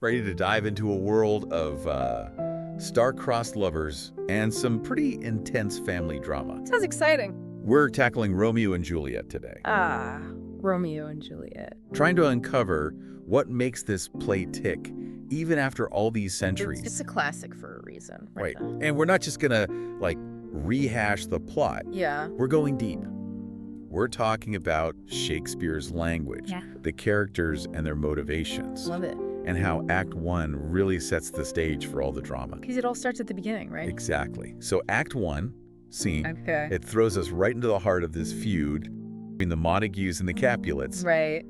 Ready to dive into a world of star-crossed lovers and some pretty intense family drama. Sounds exciting. We're tackling Romeo and Juliet today. Romeo and Juliet. Trying to uncover what makes this play tick, even after all these centuries. It's a classic for a reason. Right. And we're not just gonna, rehash the plot. Yeah. We're going deep. We're talking about Shakespeare's language, the characters and their motivations. Love it. And how Act 1 really sets the stage for all the drama. Because it all starts at the beginning, right? Exactly. So Act 1, scene, Okay. it throws us right into the heart of this feud between the Montagues and the Capulets. Right.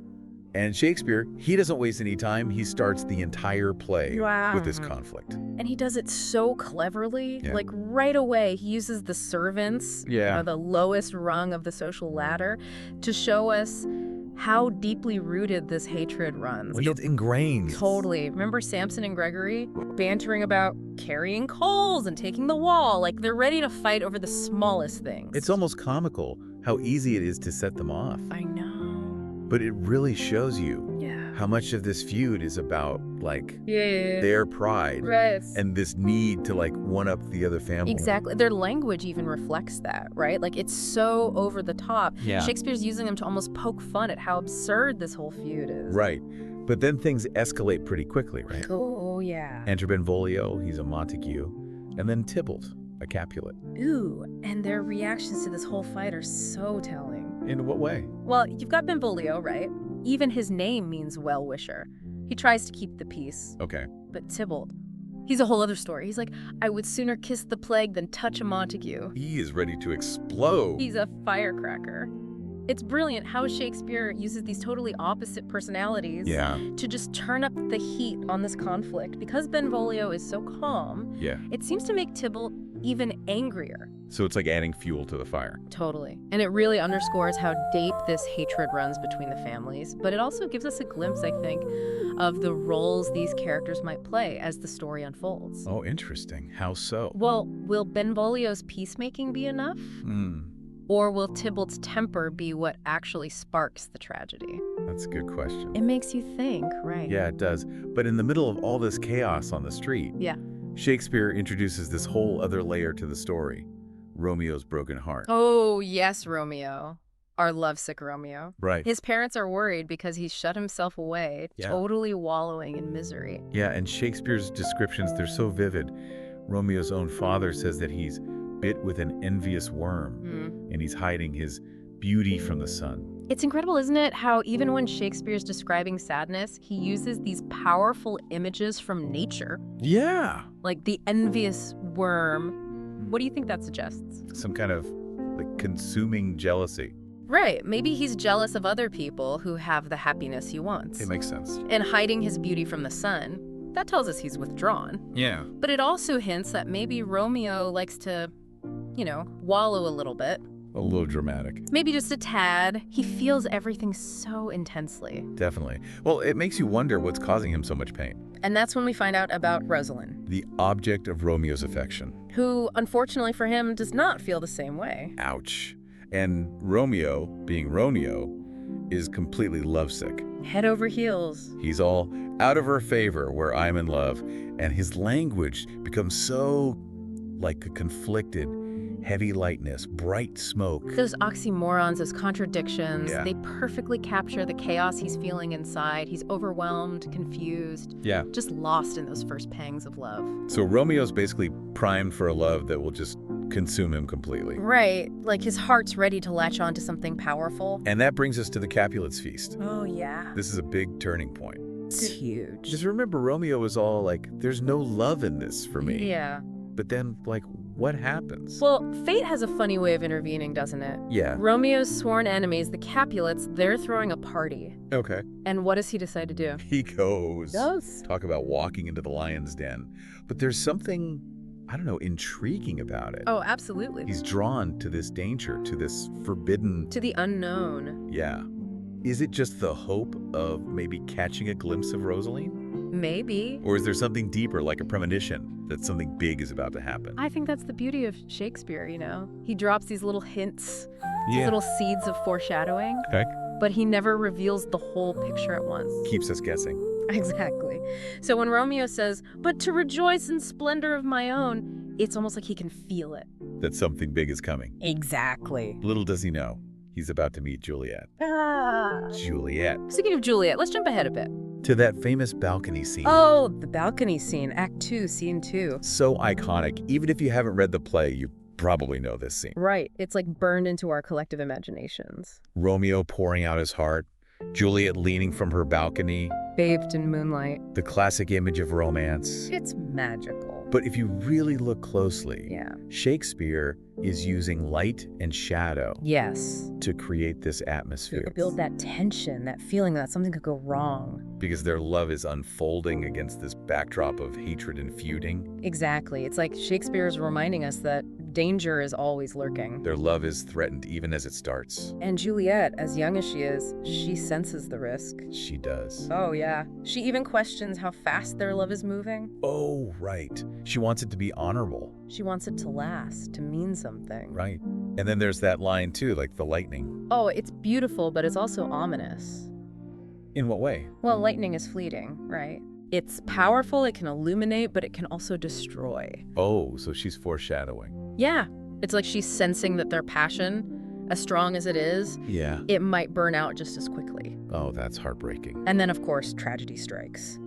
And Shakespeare, he doesn't waste any time. He starts the entire play with this conflict. And he does it so cleverly. Yeah. Like right away, he uses the servants, the lowest rung of the social ladder, to show us how deeply rooted this hatred runs. It's ingrained. Totally. Remember Samson and Gregory bantering about carrying coals and taking the wall? Like, they're ready to fight over the smallest things. It's almost comical how easy it is to set them off. I know. But it really shows you Yeah. how much of this feud is about, Yeah. their pride Right. and this need to, one-up the other family. Exactly. Their language even reflects that, right? Like, it's so over the top. Yeah. Shakespeare's using them to almost poke fun at how absurd this whole feud is. Right. But then things escalate pretty quickly, right? Oh, yeah. Enter Benvolio, he's a Montague, and then Tybalt, a Capulet. Ooh, and their reactions to this whole fight are so telling. In what way? Well, you've got Benvolio, right? Even his name means well-wisher. He tries to keep the peace. Okay. But Tybalt, he's a whole other story. He's like, I would sooner kiss the plague than touch a Montague. He is ready to explode. He's a firecracker. It's brilliant how Shakespeare uses these totally opposite personalities to just turn up the heat on this conflict. Because Benvolio is so calm, it seems to make Tybalt even angrier. So it's like adding fuel to the fire. Totally. And it really underscores how deep this hatred runs between the families. But it also gives us a glimpse, I think, of the roles these characters might play as the story unfolds. Oh, interesting. How so? Well, will Benvolio's peacemaking be enough? Or will Tybalt's temper be what actually sparks the tragedy? That's a good question. It makes you think, right? Yeah, it does. But in the middle of all this chaos on the street, Shakespeare introduces this whole other layer to the story, Romeo's broken heart. Oh, yes, Romeo. Our lovesick Romeo. Right. His parents are worried because he's shut himself away, totally wallowing in misery. Yeah, and Shakespeare's descriptions, they're so vivid. Romeo's own father says that he's bit with an envious worm, and he's hiding his beauty from the sun. It's incredible, isn't it, how even when Shakespeare's describing sadness, he uses these powerful images from nature. Yeah. Like the envious worm. What do you think that suggests? Some kind of consuming jealousy. Right. Maybe he's jealous of other people who have the happiness he wants. It makes sense. And hiding his beauty from the sun, that tells us he's withdrawn. Yeah. But it also hints that maybe Romeo likes to, wallow a little bit. A little dramatic. Maybe just a tad. He feels everything so intensely. Definitely. Well, it makes you wonder what's causing him so much pain. And that's when we find out about Rosalind. The object of Romeo's affection. Who, unfortunately for him, does not feel the same way. Ouch. And Romeo, being Romeo, is completely lovesick. Head over heels. He's all out of her favor where I'm in love. And his language becomes so like a conflicted heavy lightness, bright smoke. Those oxymorons, those contradictions, Yeah. they perfectly capture the chaos he's feeling inside. He's overwhelmed, confused, Yeah. just lost in those first pangs of love. So Romeo's basically primed for a love that will just consume him completely. Right, like his heart's ready to latch on to something powerful. And that brings us to the Capulets' feast. Oh, yeah. This is a big turning point. It's huge. Just remember, Romeo was all like, there's no love in this for me. Yeah. But then, what happens? Well, fate has a funny way of intervening, doesn't it? Yeah. Romeo's sworn enemies, the Capulets, they're throwing a party. Okay. And what does he decide to do? He goes. Does? Talk about walking into the lion's den. But there's something, I don't know, intriguing about it. Oh, absolutely. He's drawn to this danger, to this forbidden... To the unknown. Yeah. Is it just the hope of maybe catching a glimpse of Rosaline? Maybe. Or is there something deeper, like a premonition, that something big is about to happen? I think that's the beauty of Shakespeare, He drops these little hints, these Yeah. little seeds of foreshadowing, Okay. but he never reveals the whole picture at once. Keeps us guessing. Exactly. So when Romeo says, "But to rejoice in splendor of my own," it's almost like he can feel it. That something big is coming. Exactly. Little does he know, he's about to meet Juliet. Juliet. Speaking of Juliet, let's jump ahead a bit. To that famous balcony scene. Oh, the balcony scene, Act 2, Scene 2. So iconic. Even if you haven't read the play, you probably know this scene. Right. It's like burned into our collective imaginations. Romeo pouring out his heart, Juliet leaning from her balcony. Bathed in moonlight. The classic image of romance. It's magical. But if you really look closely, Yeah. Shakespeare is using light and shadow Yes. to create this atmosphere. To build that tension, that feeling that something could go wrong. Because their love is unfolding against this backdrop of hatred and feuding. Exactly. It's like Shakespeare is reminding us that danger is always lurking. Their love is threatened even as it starts. And Juliet, as young as she is, she senses the risk. She does. Oh, yeah. She even questions how fast their love is moving. Oh, right. She wants it to be honorable. She wants it to last, to mean something. Right. And then there's that line too, like the lightning. Oh, it's beautiful, but it's also ominous. In what way? Well, lightning is fleeting, right? It's powerful, it can illuminate, but it can also destroy. Oh, so she's foreshadowing. Yeah. It's like she's sensing that their passion, as strong as it is, Yeah. it might burn out just as quickly. Oh, that's heartbreaking. And then, of course, tragedy strikes,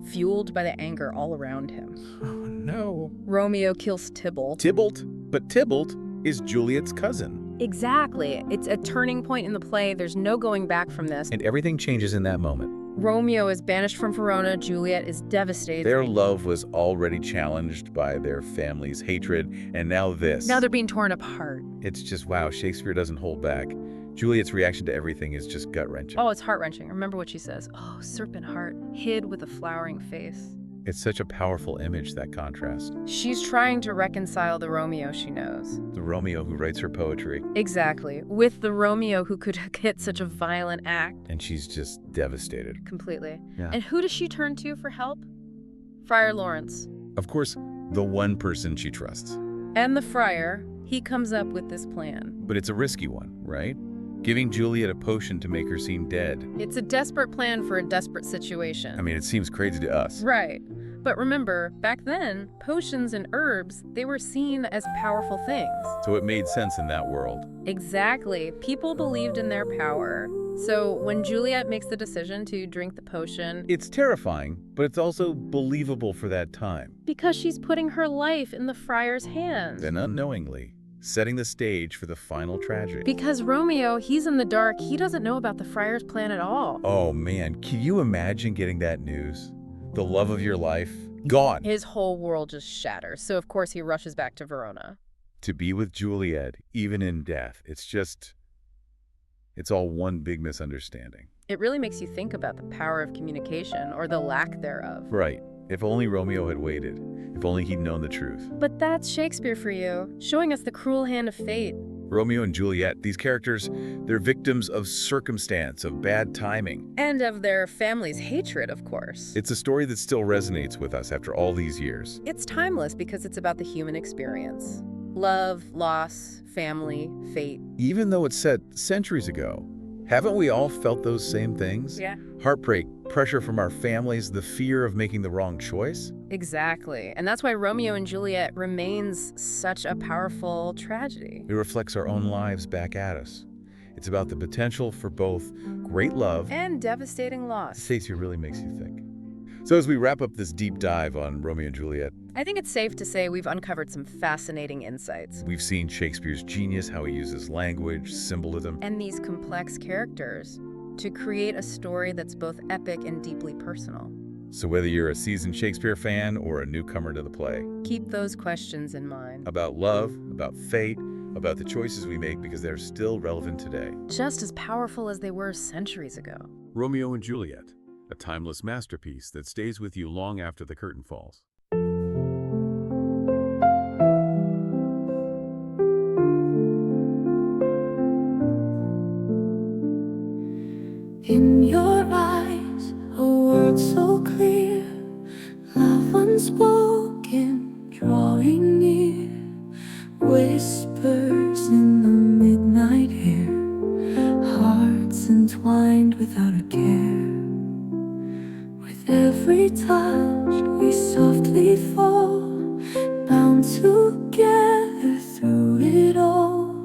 fueled by the anger all around him. Oh, no. Romeo kills Tybalt. Tybalt? But Tybalt is Juliet's cousin. Exactly. It's a turning point in the play. There's no going back from this. And everything changes in that moment. Romeo is banished from Verona. Juliet is devastated. Their love was already challenged by their family's hatred, and now this. Now they're being torn apart. It's just, wow, Shakespeare doesn't hold back. Juliet's reaction to everything is just gut-wrenching. Oh, it's heart-wrenching. Remember what she says. Oh, serpent heart, hid with a flowering face. It's such a powerful image, that contrast. She's trying to reconcile the Romeo she knows. The Romeo who writes her poetry. Exactly. With the Romeo who could commit such a violent act. And she's just devastated. Completely. Yeah. And who does she turn to for help? Friar Lawrence. Of course, the one person she trusts. And the friar, he comes up with this plan. But it's a risky one, right? Giving Juliet a potion to make her seem dead. It's a desperate plan for a desperate situation. I mean, it seems crazy to us. Right. But remember, back then, potions and herbs, they were seen as powerful things. So it made sense in that world. Exactly. People believed in their power. So when Juliet makes the decision to drink the potion, It's terrifying, but it's also believable for that time. because she's putting her life in the friar's hands. Then unknowingly, setting the stage for the final tragedy. Because Romeo, he's in the dark. He doesn't know about the friar's plan at all. Oh man, can you imagine getting that news? The love of your life, gone. His whole world just shatters. So of course he rushes back to Verona. To be with Juliet, even in death, it's all one big misunderstanding. It really makes you think about the power of communication, or the lack thereof. Right. If only Romeo had waited. If only he'd known the truth. But that's Shakespeare for you, showing us the cruel hand of fate. Romeo and Juliet, these characters, they're victims of circumstance, of bad timing. And of their family's hatred, of course. It's a story that still resonates with us after all these years. It's timeless because it's about the human experience. Love, loss, family, fate. Even though it's set centuries ago, haven't we all felt those same things? Yeah. Heartbreak, pressure from our families, the fear of making the wrong choice? Exactly. And that's why Romeo and Juliet remains such a powerful tragedy. It reflects our own lives back at us. It's about the potential for both great love and devastating loss. Shakespeare really makes you think. So as we wrap up this deep dive on Romeo and Juliet, I think it's safe to say we've uncovered some fascinating insights. we've seen Shakespeare's genius, how he uses language, symbolism. And these complex characters to create a story that's both epic and deeply personal. So whether you're a seasoned Shakespeare fan or a newcomer to the play, Keep those questions in mind. about love, about fate, about the choices we make because they're still relevant today. Just as powerful as they were centuries ago. Romeo and Juliet, a timeless masterpiece that stays with you long after the curtain falls. In your eyes, a world so clear, love unspoken, drawing near, whispers in the midnight air, hearts entwined without a care, with we fall, bound together through it all.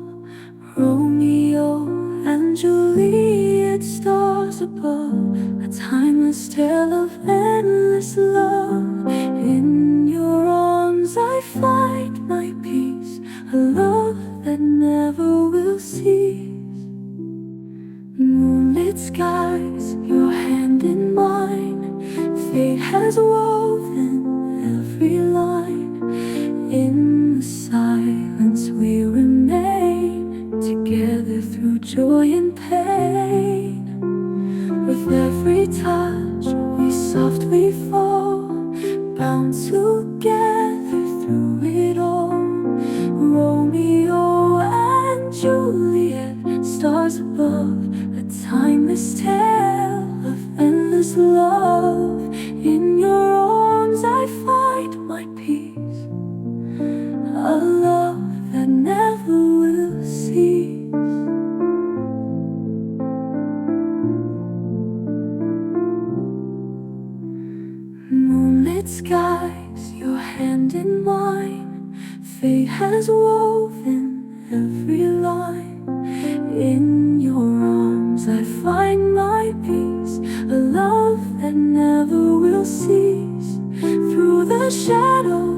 Romeo and Juliet, stars above, a timeless tale of endless love. In your arms I find my peace, a love that never will cease. Moonlit skies, your hand in mine, fate has woven every line. In the silence we remain, together through joy and pain. With every touch we softly fall, bound together through it all. Romeo and Juliet, stars above, a timeless tale of endless love. In your arms I find my peace, a love that never will cease. Moonlit skies, your hand in mine, fate has woven every line. In your arms I find my peace, a love that never will cease. Through the shadows